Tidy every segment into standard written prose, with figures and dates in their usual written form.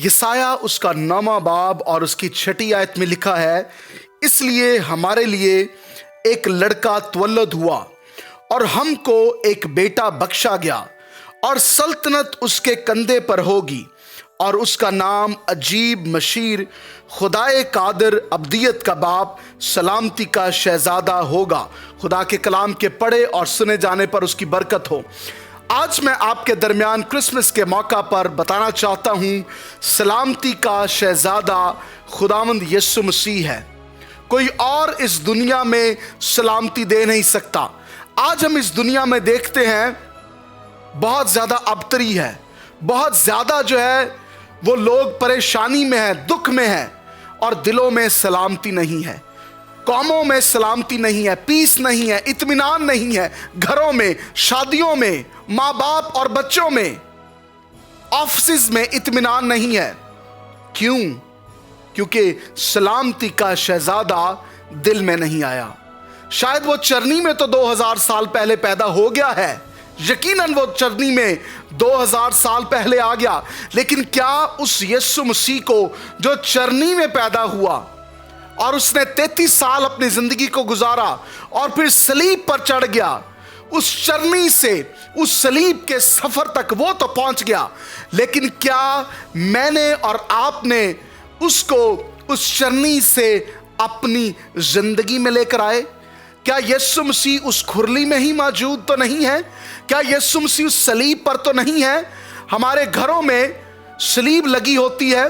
यसाया उसका 9वां बाब और उसकी 6ठी आयत में लिखा है, इसलिए हमारे लिए एक लड़का त्वल्लद हुआ और हमको एक बेटा बख्शा गया और सल्तनत उसके कंधे पर होगी और उसका नाम अजीब, मशीर, खुदाए कादिर, अब्दियत का बाप, सलामती का शहजादा होगा। खुदा के कलाम के पढ़े और सुने जाने पर उसकी बरकत हो। आज मैं आपके दरमियान क्रिसमस के मौका पर बताना चाहता हूँ, सलामती का शहजादा खुदावंद यीशु मसीह है। कोई और इस दुनिया में सलामती दे नहीं सकता। आज हम इस दुनिया में देखते हैं बहुत ज़्यादा अबतरी है, बहुत ज़्यादा जो है वो लोग परेशानी में हैं, दुख में हैं और दिलों में सलामती नहीं है, कौमों में सलामती नहीं है, पीस नहीं है, इत्मीनान नहीं है, घरों में, शादियों में, माँ बाप और बच्चों में, ऑफिस में इत्मीनान नहीं है। क्यों? क्योंकि सलामती का शहजादा दिल में नहीं आया। शायद वो चरनी में तो 2000 साल पहले पैदा हो गया है, यकीनन वो चरनी में 2000 साल पहले आ गया, लेकिन क्या उस यीशु मसीह को जो चरनी में पैदा हुआ और उसने 33 साल अपनी जिंदगी को गुजारा और फिर सलीब पर चढ़ गया, उस चरनी से उस सलीब के सफर तक वो तो पहुंच गया, लेकिन क्या मैंने और आपने उसको उस चरनी से अपनी जिंदगी में लेकर आए? क्या यीशु मसीह उस खुरली में ही मौजूद तो नहीं है? क्या यीशु मसीह उस सलीब पर तो नहीं है? हमारे घरों में सलीब लगी होती है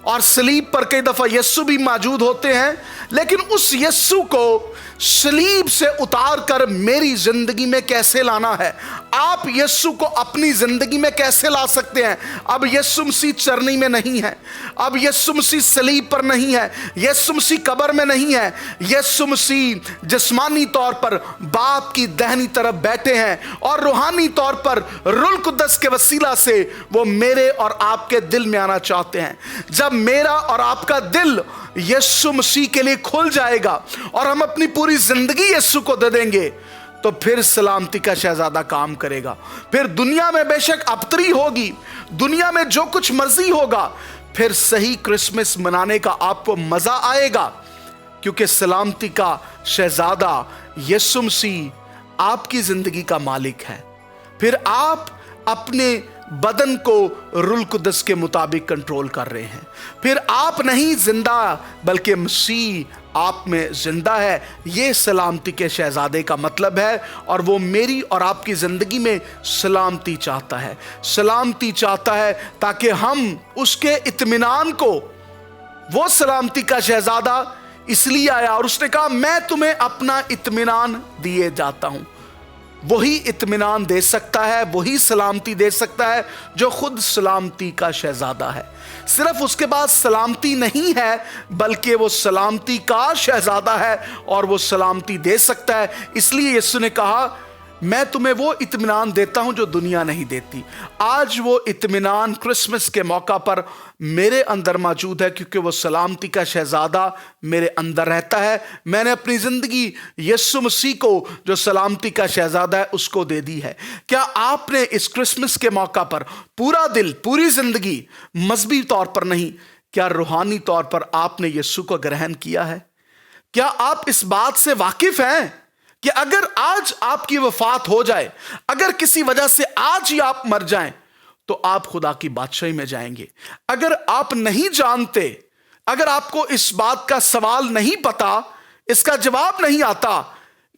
और सलीब पर कई दफा यीशु भी मौजूद होते हैं, लेकिन उस यीशु को सलीब से उतार कर मेरी जिंदगी में कैसे लाना है? आप यीशु को अपनी जिंदगी में कैसे ला सकते हैं? अब यीशु मसीह चरनी में नहीं है, अब यीशु मसीह सलीब पर नहीं है, यीशु मसीह कब्र में नहीं है, यीशु मसीह जिस्मानी तौर पर बाप की दाहिनी तरफ बैठे हैं और रूहानी तौर पर रूह कुद्दस के वसीला से वो मेरे और आपके दिल में आना चाहते हैं। जब मेरा और आपका दिल यीशु मसीह के लिए खुल जाएगा और हम अपनी पूरी जिंदगी यीशु को दे देंगे, तो फिर सलामती का शहजादा काम करेगा। फिर दुनिया में बेशक अबतरी होगी, दुनिया में जो कुछ मर्जी होगा, फिर सही क्रिसमस मनाने का आपको मजा आएगा, क्योंकि सलामती का शहजादा यीशु मसीह आपकी जिंदगी का मालिक है। फिर आप अपने बदन को रूह कुद्दस के मुताबिक कंट्रोल कर रहे हैं। फिर आप नहीं जिंदा, बल्कि मसीह आप में जिंदा है। ये सलामती के शहजादे का मतलब है, और वो मेरी और आपकी जिंदगी में सलामती चाहता है, सलामती चाहता है, ताकि हम उसके इत्मीनान को, वो सलामती का शहजादा इसलिए आया और उसने कहा, मैं तुम्हें अपना इत्मीनान दिए जाता हूं। वही इत्मीनान दे सकता है, वही सलामती दे सकता है जो खुद सलामती का शहजादा है। सिर्फ उसके पास सलामती नहीं है, बल्कि वो सलामती का शहजादा है और वो सलामती दे सकता है। इसलिए यीशु ने कहा, मैं तुम्हें वो इत्मीनान देता हूं जो दुनिया नहीं देती। आज वो इत्मीनान क्रिसमस के मौका पर मेरे अंदर मौजूद है, क्योंकि वो सलामती का शहजादा मेरे अंदर रहता है। मैंने अपनी जिंदगी यीशु मसीह को, जो सलामती का शहजादा है, उसको दे दी है। क्या आपने इस क्रिसमस के मौका पर पूरा दिल, पूरी जिंदगी, मजहबी तौर पर नहीं, क्या रूहानी तौर पर आपने यीशु को ग्रहण किया है? क्या आप इस बात से वाकिफ हैं कि अगर आज आपकी वफात हो जाए, अगर किसी वजह से आज ही आप मर जाएं, तो आप खुदा की बादशाही में जाएंगे? अगर आप नहीं जानते, अगर आपको इस बात का सवाल नहीं पता, इसका जवाब नहीं आता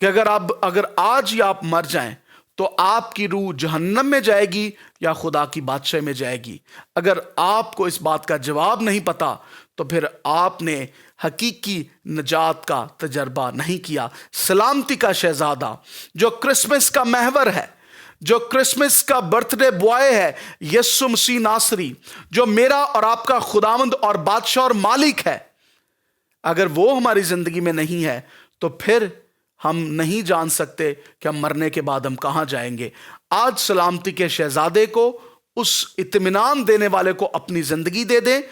कि अगर आज ही आप मर जाएं तो आपकी रूह जहन्नम में जाएगी या खुदा की बादशाही में जाएगी, अगर आपको इस बात का जवाब नहीं पता, तो फिर आपने हकीकी नजात का तजर्बा नहीं किया। सलामती का शहजादा, जो क्रिसमस का महवर है, जो क्रिसमस का बर्थडे बॉय है, यीशु मसीह नासरी, जो मेरा और आपका खुदावंद और बादशाह और मालिक है, अगर वो हमारी जिंदगी में नहीं है, तो फिर हम नहीं जान सकते कि हम मरने के बाद हम कहां जाएंगे। आज सलामती के शहजादे को, उस इत्मीनान देने वाले को अपनी जिंदगी दे दें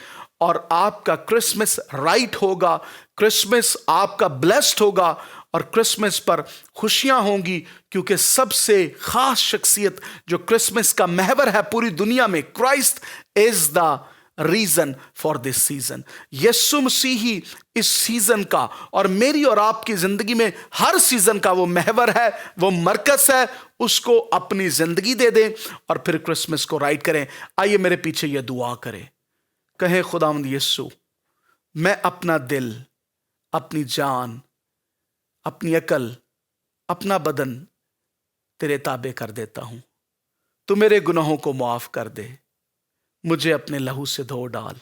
और आपका क्रिसमस राइट होगा, क्रिसमस आपका ब्लेस्ड होगा और क्रिसमस पर खुशियां होंगी, क्योंकि सबसे खास शख्सियत जो क्रिसमस का महवर है पूरी दुनिया में, Christ is the reason for this season. Yeshu Masih ही इस सीजन का और मेरी और आपकी जिंदगी में हर सीजन का वो महवर है, वो मरकज है। उसको अपनी जिंदगी दे दें और फिर क्रिसमस को राइट करें। आइए मेरे पीछे ये दुआ करें, कहें खुदावंद यीशु, मैं अपना दिल, अपनी जान, अपनी अकल, अपना बदन तेरे ताबे कर देता हूं। तू मेरे गुनाहों को माफ कर दे, मुझे अपने लहू से धो डाल,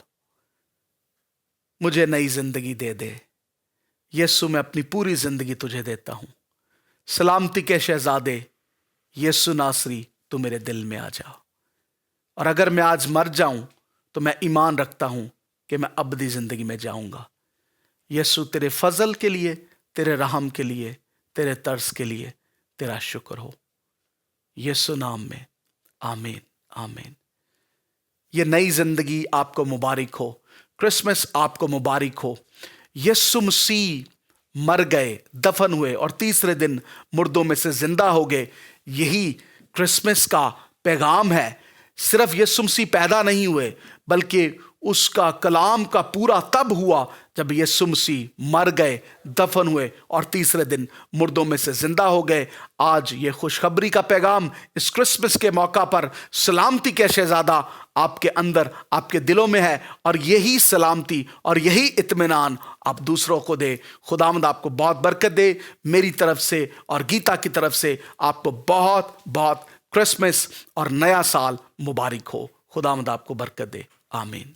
मुझे नई जिंदगी दे दे। यीशु मैं अपनी पूरी जिंदगी तुझे देता हूं। सलामती के शहजादे यीशु नासरी, तू मेरे दिल में आ जा। और अगर मैं आज मर जाऊं तो मैं ईमान रखता हूं कि मैं अबदी जिंदगी में जाऊंगा। यीशु तेरे फजल के लिए, तेरे रहम के लिए, तेरे तरस के लिए तेरा शुक्र हो। यीशु नाम में आमीन, आमीन। ये नई जिंदगी आपको मुबारक हो। क्रिसमस आपको मुबारक हो। यीशु मसीह मर गए, दफन हुए और तीसरे दिन मुर्दों में से जिंदा हो गए। यही क्रिसमस का पैगाम है। सिर्फ यीशु मसीह पैदा नहीं हुए, बल्कि उसका कलाम का पूरा तब हुआ जब यीशु मसीह मर गए, दफन हुए और तीसरे दिन मुर्दों में से जिंदा हो गए। आज ये खुशखबरी का पैगाम इस क्रिसमस के मौका पर सलामती के शहजादा आपके अंदर, आपके दिलों में है और यही सलामती और यही इत्मीनान आप दूसरों को दे। खुदावंद आपको बहुत बरकत दे। मेरी तरफ से और गीता की तरफ से आपको बहुत बहुत क्रिसमस और नया साल मुबारक हो। खुदावंद आपको बरकत दे। आमीन।